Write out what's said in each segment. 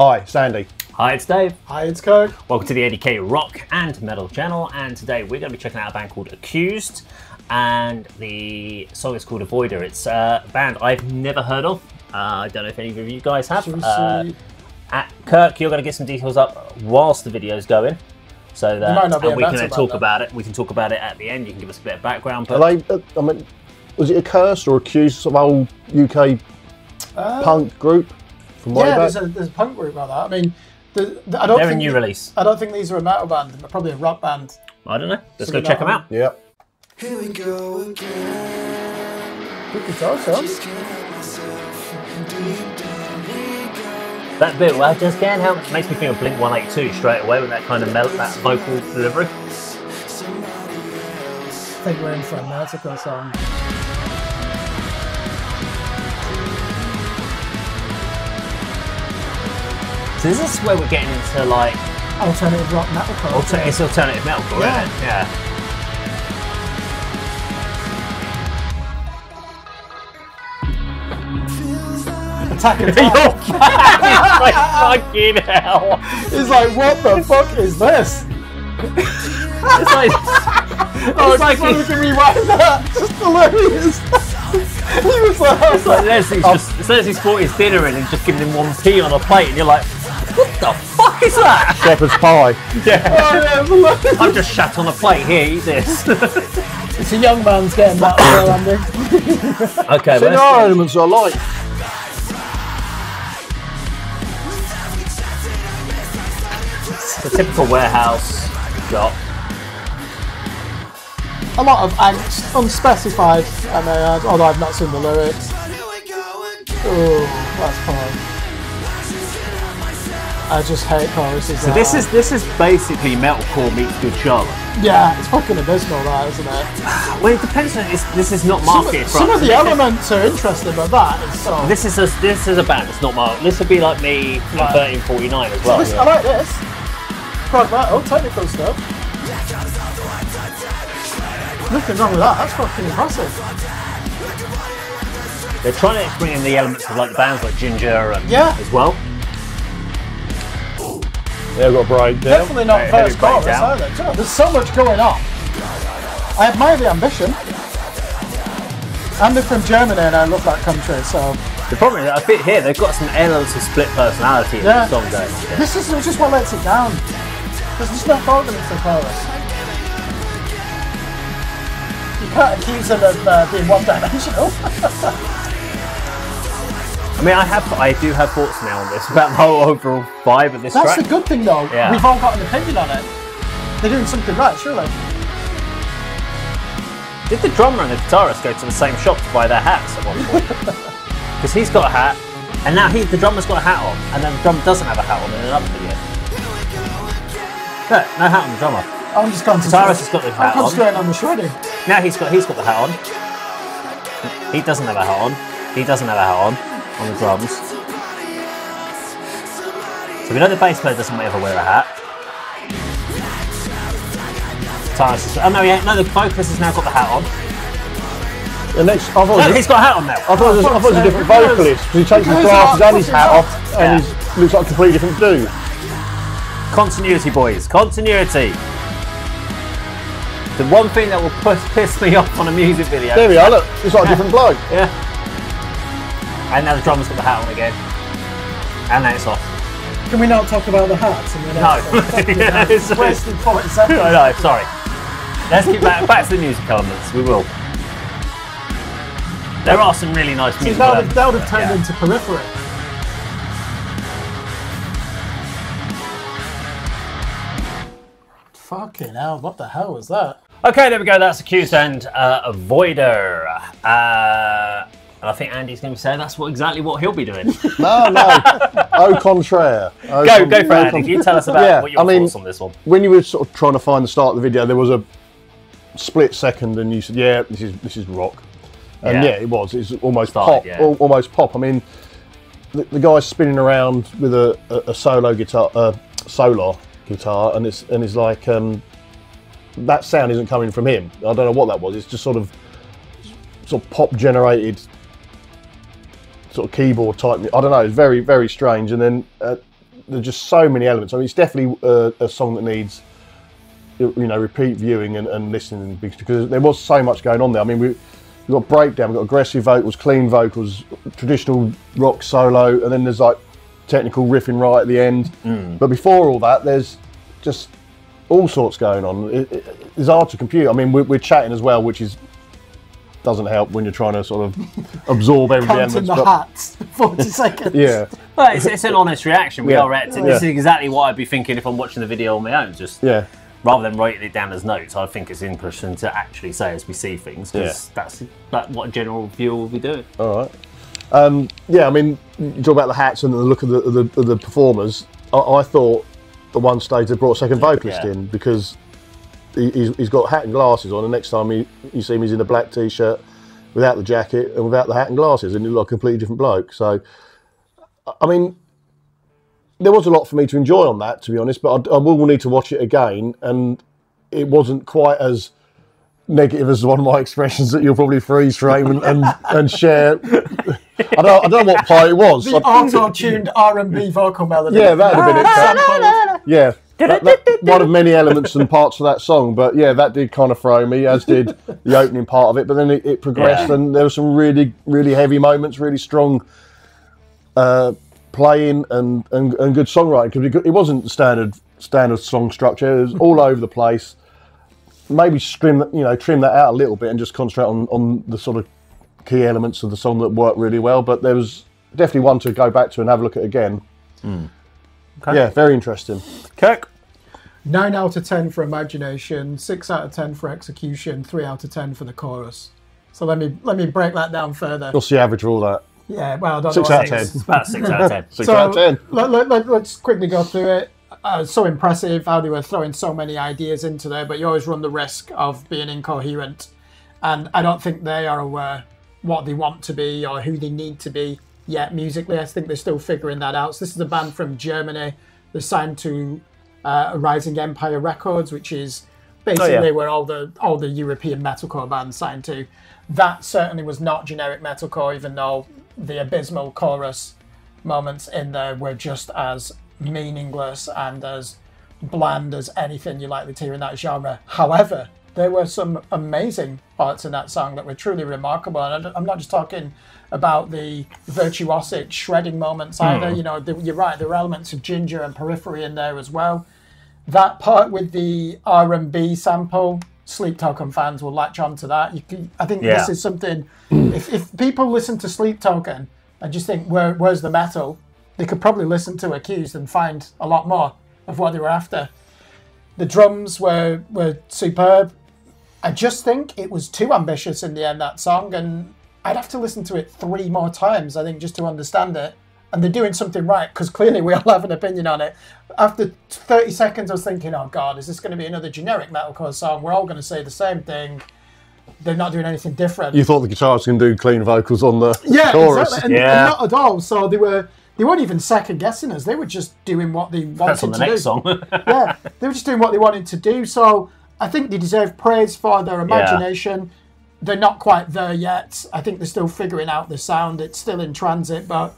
Hi, Sandy. Hi, it's Dave. Hi, it's Kirk. Welcome to the ADK rock and metal channel, and today we're going to be checking out a band called Accvsed, and the song is called Avoider. It's a band I've never heard of. I don't know if any of you guys have. Kirk, you're going to get some details up whilst the video's going, so that we can then talk about it. We can talk about it at the end. You can give us a bit of background. But are they, I mean, was it Accvsed or Accused, some old UK punk group from way back? There's a punk group like that. I mean, they're a new release. I don't think these are a metal band. They're probably a rock band. I don't know. Let's go check them out. Yeah. Here we go again. Good guitar sound. That bit, well, I just can't help it, makes me think of Blink 182 straight away with that kind of that vocal delivery. I think we're in for a magical song. So is this where we're getting into like alternative rock metalcore? It's alternative metalcore, yeah. Isn't it? Yeah. Attack and Like, fucking hell. He's like, what the fuck is this? It's like, oh, it's like we can rewind that. Just hilarious. He was like, it's like Leslie's brought his dinner in and just giving him 1p on a plate, and you're like, what the fuck is that? Shepherd's pie. Yeah. Oh, yeah, I've just shat on a plate. Here, eat this. It's a young man's getting that well, Andy. Okay, so there are elements I like. It's a typical warehouse shop. A lot of angst, unspecified, I may add, although I've not seen the lyrics. Oh, that's fine. I just hate choruses. So this is basically metalcore meets Good Charlotte. Yeah, it's fucking abysmal, that, isn't it? Well, it depends on this is not marketed. Some of the elements are interesting, but that is so. This is a band that's not marketed. This would be like me in 1349 as well. So I like this. Prog metal, technical stuff. Nothing wrong with that. That's fucking impressive. They're trying to bring in the elements of like the bands like Ginger and as well. Yeah, we've got a breakdown. Definitely not first chorus either. Do you know, there's so much going on. I admire the ambition. And they're from Germany and I love that country, so... The problem is, I think here, they've got some elements of split personality in the song going. Yeah. This is just what lets it down. There's just no organism for the chorus. You can't accuse them of being one-dimensional. I mean, I do have thoughts now on this, about the whole overall vibe of this track. That's the good thing though, we've all got an opinion on it. They're doing something right, surely. Did the drummer and the guitarist go to the same shop to buy their hats at one point? Because he's got a hat, and now the drummer's got a hat on, and then the drummer doesn't have a hat on in another video. Look, no hat on the drummer. I'm just concentrating. Guitarist has got the hat on. I'm concentrating on the shredding. Now he's got the hat on. He doesn't have a hat on. He doesn't have a hat on the drums. So we know the bass player doesn't ever wear a hat. Guitarist no, the vocalist has now got the hat on. The next, he's got a hat on now. I thought it was a different vocalist because he takes his glasses and his hat off, and he looks like a completely different dude. Continuity, boys. Continuity. The one thing that will piss me off on a music video. There we are, look. It's like a different bloke. Yeah. And now the drummer's got the hat on again. And now it's off. Can we not talk about the hats? No. It's wasted 40 seconds. No, sorry. Let's get back to the music elements. We will. There are some really nice music elements. That would have turned into Periphery. Fucking hell, what the hell was that? Okay, there we go. That's Accvsed and Avoider. And I think Andy's going to say that's exactly what he'll be doing. No. Au contraire. Go for it, Andy. You tell us about what your thoughts on this one. When you were sort of trying to find the start of the video, there was a split second, and you said, "Yeah, this is rock," and it was. It's almost pop. Almost pop. I mean, the guy's spinning around with a solo guitar, solar guitar, and it's like that sound isn't coming from him. I don't know what that was. It's just sort of pop generated sort of keyboard type. I don't know. It's very, very strange. And then there's just so many elements. I mean, it's definitely a song that needs, you know, repeat viewing and listening, because there was so much going on there. I mean, we've got breakdown, we've got aggressive vocals, clean vocals, traditional rock solo, and then there's like technical riffing right at the end. But before all that, there's just all sorts going on. It's hard to compute. I mean, we're chatting as well, which doesn't help when you're trying to sort of absorb every element. Counting the hats, 40 seconds. Yeah. Well, it's an honest reaction. We are reacting. Yeah. This is exactly what I'd be thinking if I'm watching the video on my own. Just rather than writing it down as notes, I think it's interesting to actually say as we see things, because that's what a general viewer will be doing. All right. Yeah, I mean, you talk about the hats and the look of the performers. I thought at one stage they brought a second vocalist in, because he's got hat and glasses on, and next time you see him, he's in a black t-shirt without the jacket and without the hat and glasses, and he looked like a completely different bloke. So, I mean, there was a lot for me to enjoy on that, to be honest, but I will need to watch it again, and it wasn't quite as negative as one of my expressions that you'll probably freeze frame and share. I don't know what part it was. The auto-tuned R&B vocal melody. Yeah, that would have been it. Yeah. That, one of many elements and parts of that song, but yeah, that did kind of throw me, as did the opening part of it. But then it progressed, and there were some really, really heavy moments, really strong playing and good songwriting. Because it wasn't standard song structure; it was all over the place. Maybe trim that out a little bit and just concentrate on the sort of key elements of the song that worked really well. But there was definitely one to go back to and have a look at again. Okay. Yeah, very interesting. Kirk? 9 out of 10 for imagination, 6 out of 10 for execution, 3 out of 10 for the chorus. So let me break that down further. What's the average for all that? Yeah, well, I don't 6 know. out of 10. It's about 6 out of 10. 6 out of 10. Let's quickly go through it. So impressive how they were throwing so many ideas into there, but you always run the risk of being incoherent. And I don't think they are aware what they want to be or who they need to be yet musically. I think they're still figuring that out. So this is a band from Germany. They're signed to Rising Empire Records, which is basically where all the European metalcore bands signed to. That certainly was not generic metalcore, even though the abysmal chorus moments in there were just as meaningless and as bland as anything you're likely to hear in that genre. However, there were some amazing parts in that song that were truly remarkable, and I'm not just talking about the virtuosic shredding moments either. You know, you're right, there were elements of ginger and periphery in there as well. That part with the R&B sample, Sleep Token fans will latch on to that. I think this is something, if people listen to Sleep Token and just think, where's the metal, they could probably listen to Accvsed and find a lot more of what they were after. The drums were superb. I just think it was too ambitious in the end, that song, and I'd have to listen to it 3 more times, I think, just to understand it. And they're doing something right, because clearly we all have an opinion on it. After 30 seconds, I was thinking, oh God, is this going to be another generic metalcore song? We're all going to say the same thing. They're not doing anything different. You thought the guitarist can do clean vocals on the chorus. Exactly. And not at all. So they weren't even second guessing us. They were just doing what they wanted to do. That's on the next song. Yeah, they were just doing what they wanted to do. So I think they deserve praise for their imagination. Yeah. They're not quite there yet. I think they're still figuring out the sound. It's still in transit, but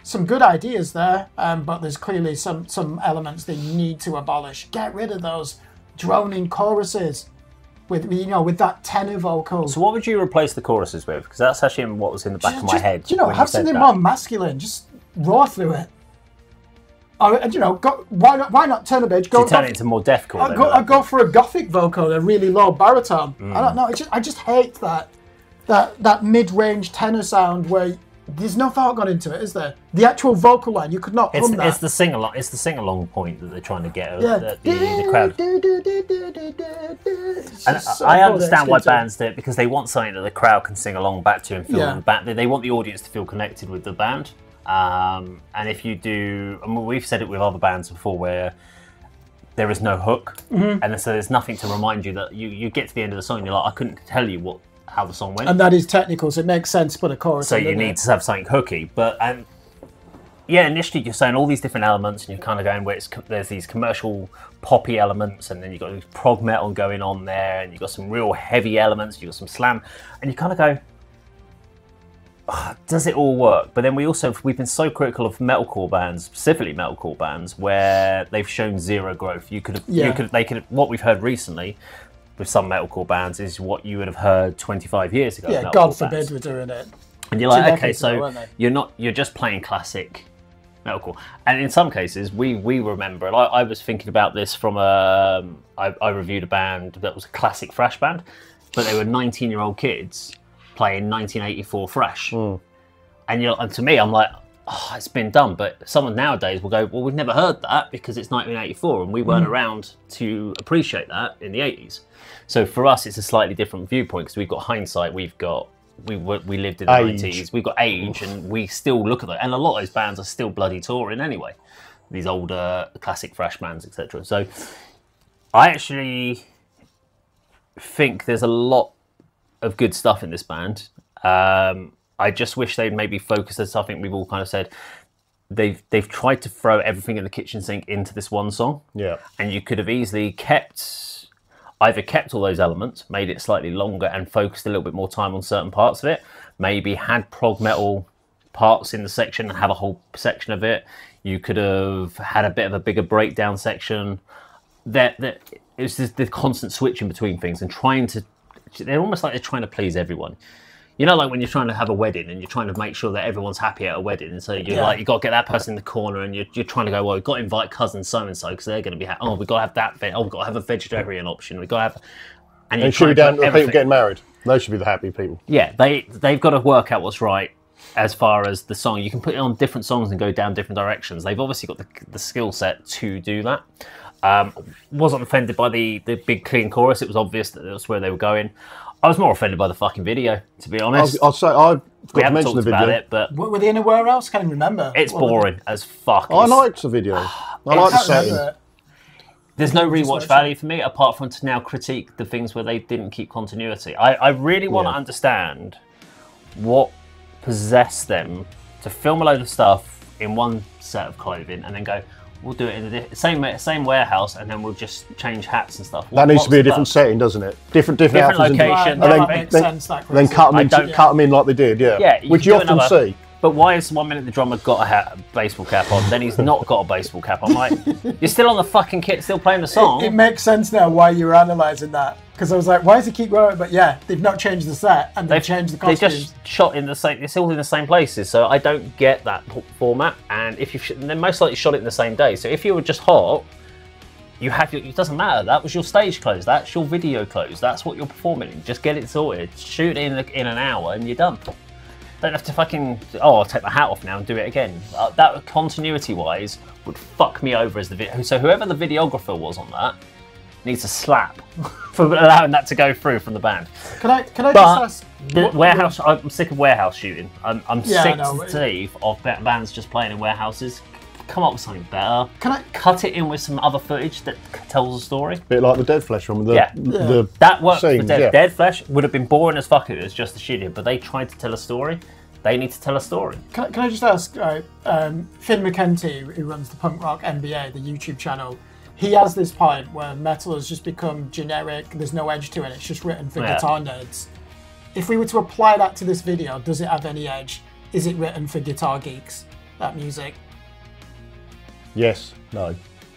some good ideas there. But there's clearly some elements they need to abolish. Get rid of those droning choruses with that tenor vocal. So what would you replace the choruses with? Because that's actually what was in the back of my head. Have something more masculine. Just roar through it. Or, why not turn a bit? Turn it into more deathcore. I'd go for a gothic vocal, a really low baritone. I don't know. I just hate that mid-range tenor sound where there's no thought gone into it, is there? The actual vocal line, you could not hum that. It's the sing-along. It's the sing-along point that they're trying to get the crowd. And I understand why bands do it, because they want something that the crowd can sing along back to and feel back. They want the audience to feel connected with the band. And if you do, we've said it with other bands before, where there is no hook, and so there's nothing to remind you that you get to the end of the song and you're like, I couldn't tell you how the song went. And that is technical, so it makes sense to put a chorus. So you need to have something hooky, but initially you're saying all these different elements, and you're kind of going where there's these commercial poppy elements, and then you've got this prog metal going on there, and you've got some real heavy elements, you've got some slam, and you kind of go, does it all work? But then we've been so critical of metalcore bands, specifically metalcore bands, where they've shown zero growth. What we've heard recently with some metalcore bands is what you would have heard 25 years ago. Yeah, God forbid we're doing it. And you're like, okay, so you're just playing classic metalcore. And in some cases, we remember, and I was thinking about this from I reviewed a band that was a classic thrash band, but they were 19-year-old kids playing 1984 thrash. And to me, I'm like, oh, it's been done. But someone nowadays will go, well, we've never heard that because it's 1984 and we weren't around to appreciate that in the 80s. So for us, it's a slightly different viewpoint because we've got hindsight, we lived in the 90s, we've got age, and we still look at that. And a lot of those bands are still bloody touring anyway, these older classic thrash bands, etc. So I actually think there's a lot of good stuff in this band. I just wish they'd maybe focus, as I think we've all kind of said, they've tried to throw everything in the kitchen sink into this one song. Yeah. And you could have easily either kept all those elements, made it slightly longer and focused a little bit more time on certain parts of it, maybe had prog metal parts in the section and have a whole section of it. You could have had a bit of a bigger breakdown section. It was just the constant switching between things and they're almost like they're trying to please everyone. You know, like when you're trying to have a wedding and you're trying to make sure that everyone's happy at a wedding. And so you're like, you got to get that person in the corner and you're trying to go, well, we've got to invite cousin so-and-so because they're going to be happy. Oh, we've got to have that. Oh, we've got to have a vegetarian option. We've got to have... And should be down to the people getting married. Those should be the happy people. Yeah, they've got to work out what's right as far as the song. You can put it on different songs and go down different directions. They've obviously got the skill set to do that. Wasn't offended by the big clean chorus. It was obvious that that's where they were going. I was more offended by the fucking video, to be honest. I'll say I've got to mention the video. About it, but were they in a warehouse? Can't even remember. It's boring as fuck. I liked the video. I like the setting. There's no rewatch value for me, apart from to now critique the things where they didn't keep continuity. I really want to understand what possessed them to film a load of stuff in one set of clothing and then go, we'll do it in the same warehouse, and then we'll just change hats and stuff. That needs to be a different setting, doesn't it? Different location. Then cut them in like they did, yeah. Which you often see. But why is 1 minute the drummer got a baseball cap on, then he's not got a baseball cap on? Like, you're still on the fucking kit, still playing the song. It makes sense now why you were analysing that. Because I was like, why does he keep going? But yeah, they've not changed the set and they've changed the costumes. They just shot in the same, it's all in the same places. So I don't get that format. And if they most likely shot it in the same day. So if you were just hot, it doesn't matter. That was your stage clothes. That's your video clothes. That's what you're performing in. Just get it sorted. Shoot it in an hour and you're done. Don't have to fucking, I'll take my hat off now and do it again. That continuity-wise would fuck me over as the video. So whoever the videographer was on that needs a slap for allowing that to go through from the band. Can I just ask? Warehouse. I'm sick of warehouse shooting. I'm sick to teeth of bands just playing in warehouses. Come up with something better. Can I cut it in with some other footage that tells a story? A bit like the Dead Flesh one. That worked for Dead Flesh. Would have been boring as fuck if it was just the shooting, but they tried to tell a story. They need to tell a story. Can I just ask, Finn McKenty, who runs the Punk Rock NBA, the YouTube channel, he has this point where metal has just become generic, there's no edge to it, it's just written for guitar nerds. If we were to apply that to this video, does it have any edge? Is it written for guitar geeks, that music? Yes, no.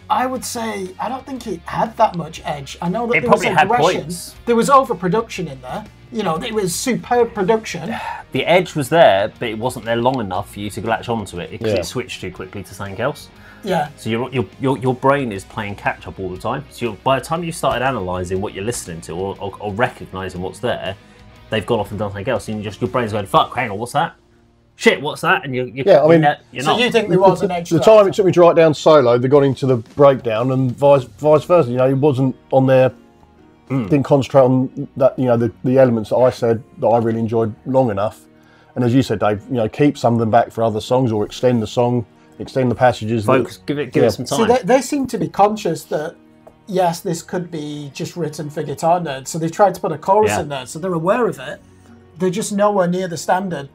I would say, I don't think it had that much edge. I know that there was aggression. There was overproduction in there. You know, it was superb production. The edge was there, but it wasn't there long enough for you to latch onto it because it switched too quickly to something else. Yeah. So your brain is playing catch up all the time. So by the time you started analysing what you're listening to or recognising what's there, they've gone off and done something else, and your brain's going, "Fuck, hang on, what's that? Shit, what's that?" And you're not. So you think there was an edge? The time it took me to write down Solo, they got into the breakdown, and vice versa. You know, it wasn't on there. Didn't concentrate on that. You know, the elements that I said that I really enjoyed long enough. And as you said, Dave, you know, keep some of them back for other songs or extend the song, extend the passages. Focus, give it some time. See, they seem to be conscious that yes, this could be just written for guitar nerds. So they've tried to put a chorus in there, so they're aware of it. They're just nowhere near the standard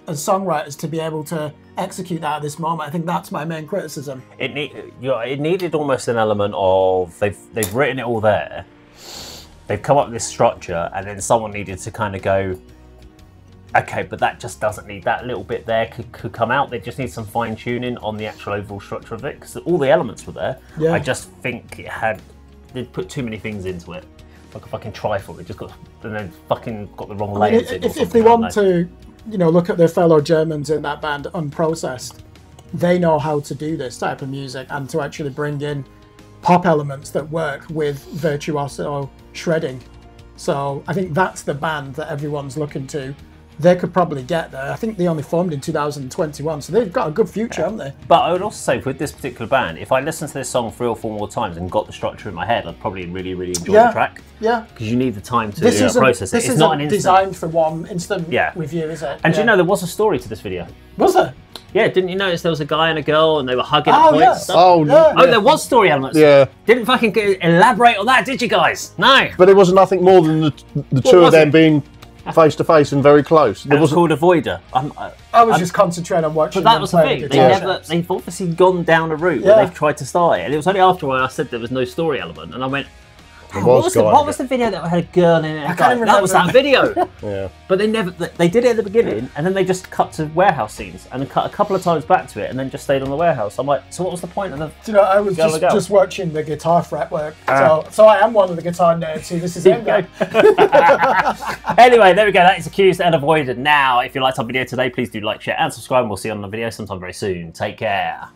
as songwriters to be able to execute that at this moment. I think that's my main criticism. It needed almost an element of they've written it all there. They've come up with this structure, and then someone needed to kind of go, Okay, but that just doesn't need that little bit there could come out. They just need some fine tuning on the actual overall structure of it because all the elements were there. Yeah. I just think they'd put too many things into it, like a fucking trifle. They just got and then fucking got the wrong layers. If they want to, you know, look at their fellow Germans in that band, Unprocessed, they know how to do this type of music and to actually bring in pop elements that work with virtuoso shredding. So I think that's the band that everyone's looking to. They could probably get there. I think they only formed in 2021, so they've got a good future, haven't they? But I would also say with this particular band, if I listened to this song 3 or 4 more times and got the structure in my head, I'd probably really, really enjoy the track. Yeah. Because you need the time to process it. It's not an instant. Designed for one instant review, is it? And do you know there was a story to this video? Was there? Yeah, didn't you notice there was a guy and a girl and they were hugging at points? Oh, there was story elements. Yeah. Didn't fucking elaborate on that, did you guys? No. But it was nothing more than the two of them being face to face and very close. It was called Avoider. I was just concentrating on watching. But that was the thing. They've obviously gone down a route where they've tried to start it. And it was only after I said there was no story element. And I went, what was the video that had a girl in it? That was that video. Yeah. But they did it at the beginning and then they just cut to warehouse scenes and then cut a couple of times back to it and then just stayed on the warehouse. I'm like, so what was the point of the... Do you know, I was just watching the guitar fretwork. So I am one of the guitar nerds who this is aimed at. Anyway, there we go. That is Accused and Avoided. Now, if you liked our video today, please do like, share and subscribe and we'll see you on the video sometime very soon. Take care.